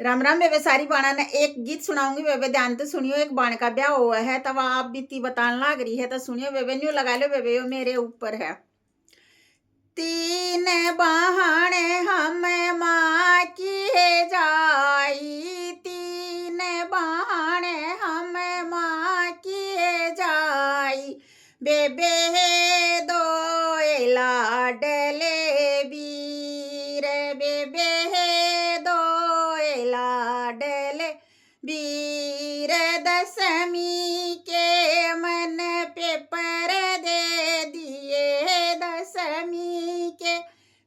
राम राम बेबे। सारी बाणा ने एक गीत सुनाऊंगी बेबे, ध्यान से सुनियो। एक बाण का ब्याह हुआ है, तब आप बीती बताने लाग रही है तो सुनियो बेबे। न्यू लगा लो बेबे, यो मेरे ऊपर है। तीन बहन हम माँ की जाई, तीन बहन हम माँ की जाई। बेबे दो लाडले वीर, बेबे दो लाडले वीर। दशमी के मन पेपर दे दिए, दशमी के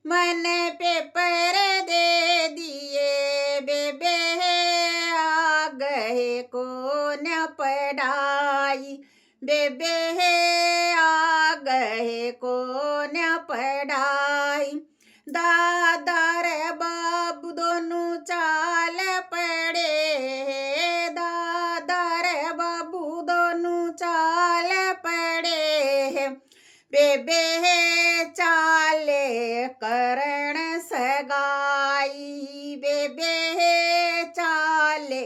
मन पेपर दे दिए। बेबे आ गए को न पढ़ाई, बेबे आ गए को न पढ़ाई। दादा रे बाबू दोनों चाल पड़े, दादा रे बाबू दोनों चाल पड़े। बेबे चाले करण सगाई, बेबे चाले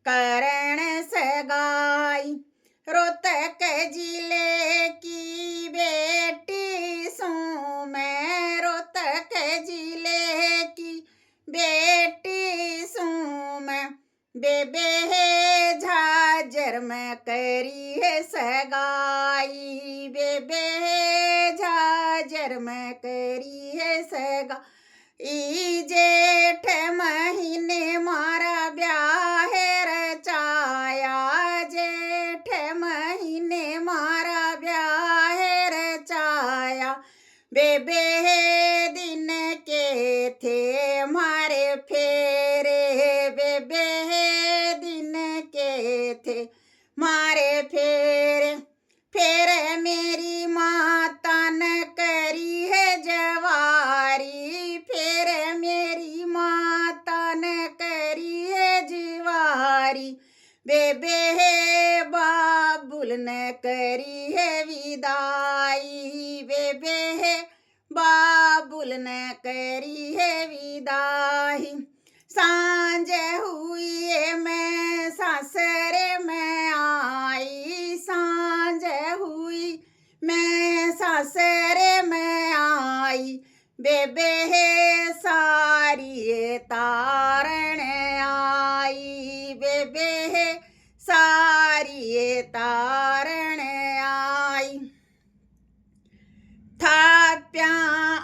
करण सगाई। रोहतक जिले की बेटी सूं मैं, रोहतक जिले की बेटी सूं मैं। बेबे झाजर में करी है सगाई, बेबे झाजर में करी है सगाई। जेठ महीने मारा ब्याह रचाया, जेठ महीने मारा ब्याह रचाया। बेबे दिन के थे मारे फेरे, बेबे दिन के थे मारे फेरे। फेर मेरी माता न करी है जवारी, फेर मेरी माता न करी है जीवारी। बेबे बाबुल न करी है विदाई, बेबे बाबुल न करी है विदाई। सांझ हुई मैं सासरे में आई, सांझ हुई मैं सासरे में आई। बेबे सारी तारण आई, बेबे सारी तारण आई। थाप्या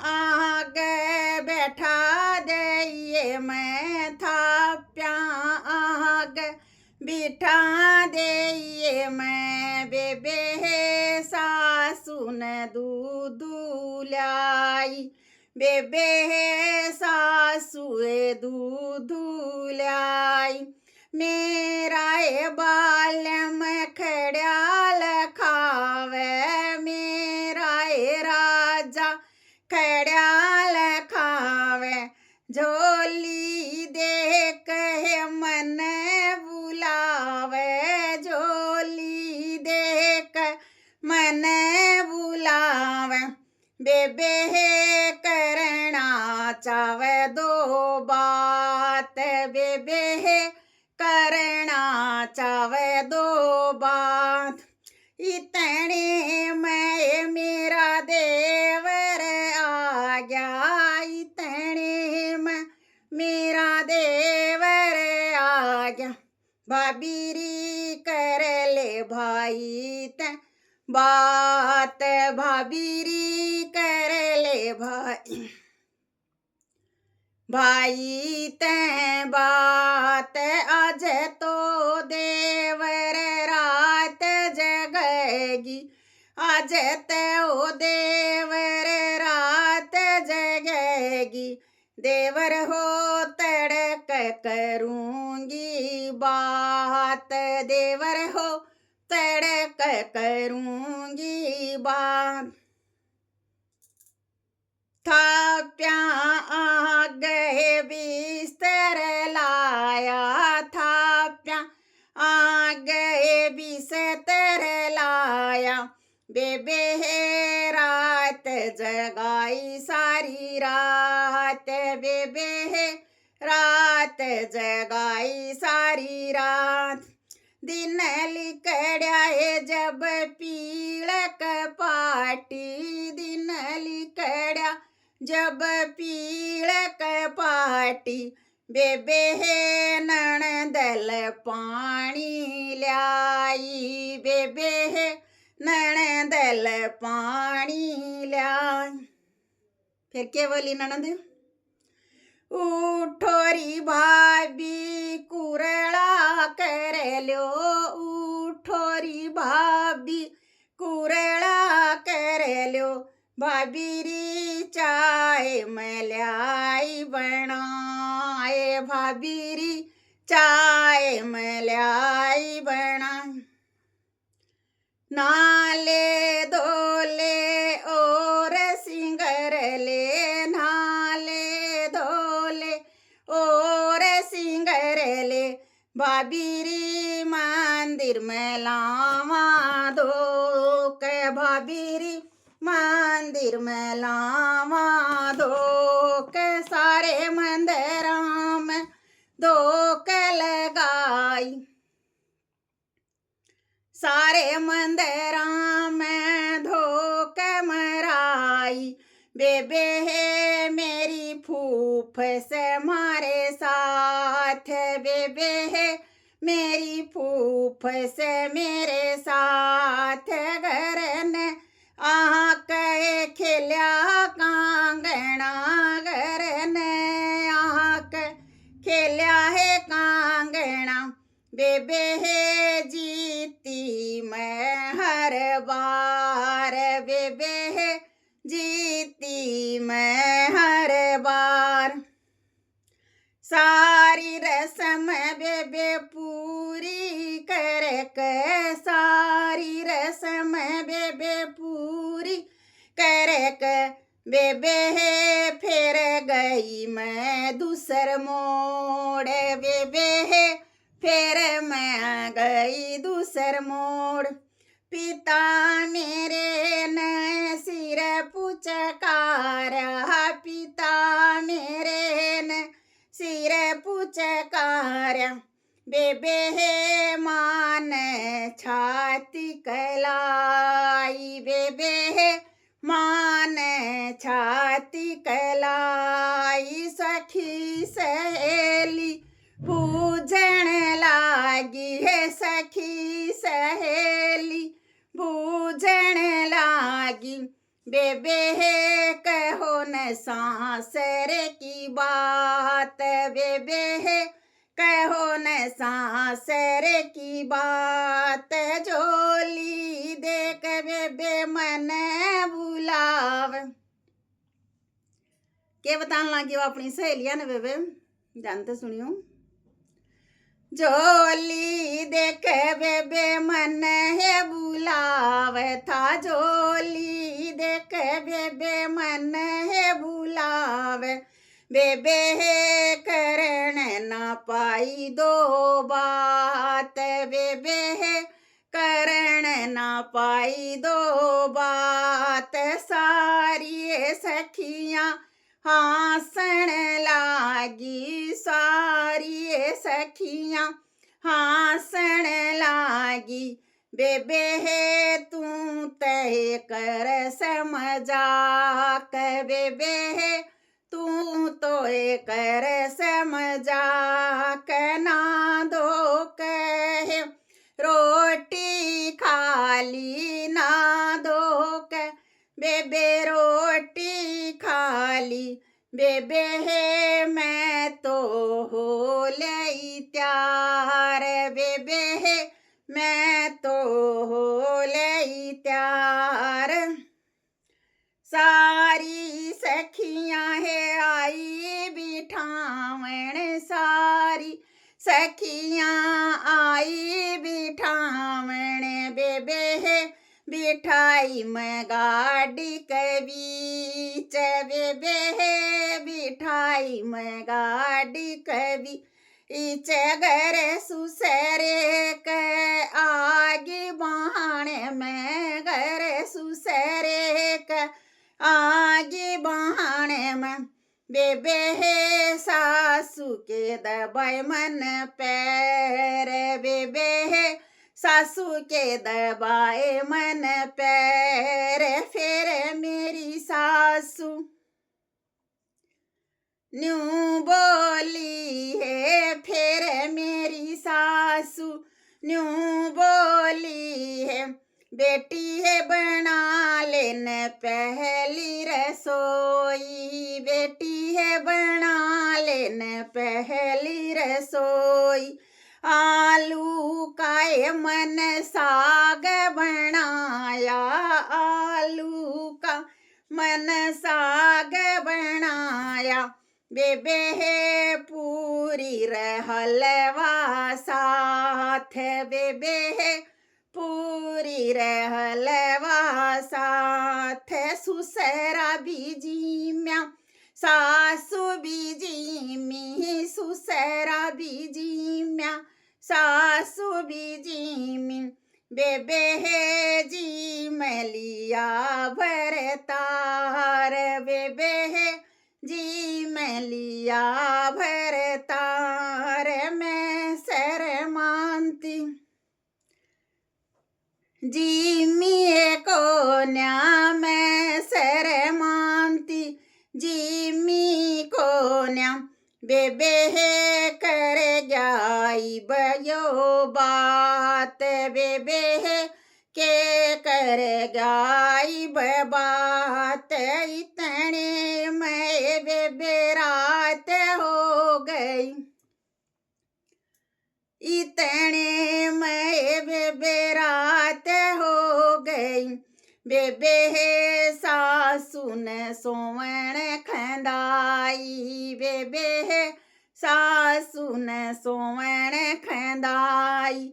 आग बैठा दइए मैं, थाप्या आग बिठा दइए मैं। बेबे सासू न दूध लाई, बेबे सासू दूध लाई। मेरा ए बाल में खड़्याल खावे, मेरा ए राजा खड़्याल खावे। झोली देख मन बुलावे, झोली देख मन बुलावे। बेबे करना चावे दो बात, बेबे करना चावे दो बात। इतने में मेरा देवर आ गया, इतने में मेरा देवर आ गया। भाभीरी कर ले भाई ते बात, भाभीरी कर ले भाई, भाई ते बात। आज तो देवर रात जगेगी, आज तो देवर रात जगेगी। देवर हो तड़क करूंगी बात, देवर हो तड़क करूंगी बात। थाप्या आ गए बिस्तर लाया, थाप्या आ गए बिस्तर लाया। बेबे रात जगाई सारी रात, बेबे रात जगाई सारी रात। दिन लिकड़या है जब पीड़क पाटी, दिन लिकड़या जब पीड़क पाटी। बेबे है नणदल पानी ल्याई, बेबे है नणदल पानी ल्याई। फिर क्या बोली ननद? उठोरी भाभी कुरला कर लो, उठोरी भाभी कुरला कर लो। भाभी री चाय मलाई बनाए, भाभी री चाय मलाई बना। नाले धोले और सिंगर ले, नाले धोले और सिंगर ले। भाभी री मंदिर में लावा दो के, भाभी री मंदिर में लावा दो के। सारे मंदिरों में दो के लगाई, सारे मंदिरों में धोक मराई। बेबे है मेरी फूफ से मारे साथ, बेबे है मेरी फूफ से मेरे साथ। घर ने आके खिल्या कांगना, घर ने आके खिल्या है कांगना। बेबे है जीती मैं हर बार, बेबे है जीती मैं हर बार। सारी रस्म बेबे पूरी करके, सारी रस्म बेबे पूरी करके। बेबे है फिर गई मैं दूसर मोड़, बेबे है फिर मैं गई दूसर मोड़। पिता मेरे ने सिर पुचकारा, पिता मेरे ने सिर पुचकारा। बेबे है मान छाती कलाई, बेबे है मान छाती कलाई। सखी सहेली बूझण लागी है, सखी सहेली बूझण लागी। बेबे है कहो न सासर की बात, बेबे है कहो न सासर की बात। झोली देख बेबे मन बुलाव। के बताने लगी वो अपनी सहेलियां ने बेबे, जानते सुनियो। झोली देख बेबे मन है बुलाव था, झोली देख बेबे मन है बुलाव। बेबे है करण न पाई दो बात, बेबे है करण न पाई दो बात। सारी सखियां हासन लागी, सारी सखियां हासन लागी। बेबे है तू तय कर समझाक, बेबे है तू तो कर समझाक। ना दो कह रोटी खाली, ना दो कह बेबे रोटी खाली। बेबे है मैं तो हो लई त्यार, बेबे है मैं तो हो लई त्यार। सारी सखियां है आई बिठावण, सारी सखियां आई बिठावण। बेबे है बिठाई मैं गाड़ी के बीच, बेबे है बिठाई मैं गाड़ी के बीच। घर सुसरे के आगे बहाने में, घर सुसरे के आगे बहाने में। बेबे है सासू के दबाए मन पैर, बेबे है सासू के दबाए मन पैर, फिर मेरी सासू न्यू बोली है, फिर मेरी सासू न्यू बोली है, बेटी है बना लेने पहली रसोई, बेटी है बना लेने पहली रसोई, आलू का ये मन साग बनाया, आलू का मन साग बनाया, बेबे है पूरी रहलवा साथ, बेबे है पूरी रहलवा साथ, सुसरा बीजी म्या सासू बीजी मी, सुसरा बीजी म्या सासू बीजी मी, बेबे है जी मलिया भरतार, बेबे है जी मलिया भरतार, मैं सर मानती जी मिए कोन्या, मैं सर मानती जी मी कोन्या, बेबे है कर जाई बयो बात, बेबे है के कर गाई बात, इतने में बेबे रात हो गई, इतने में बेबे रात हो गई, बेबे है सासू ने सोवण खंदाई, बेबे है सासू ने सोवण खंदाई,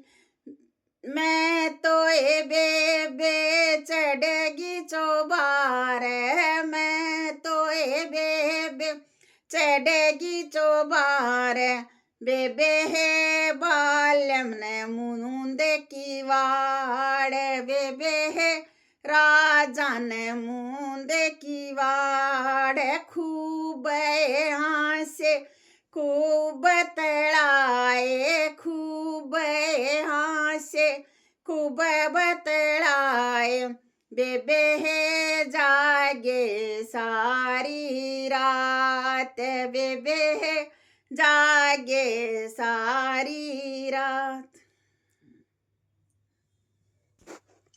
मैं तो ए बेबे चढ़ेगी चौबार, मैं तो ए बेबे चढ़ेगी चौबार, बेबे है बाल्यम ने मुंदे की वाड़, बेबे है राजा ने मुंदे की वाड़, खूब हासे खूब तड़ाए, खूब हासे खूब बतड़ाए, बेबे है जागे सारी रात, बेबे है जागे सारी रात।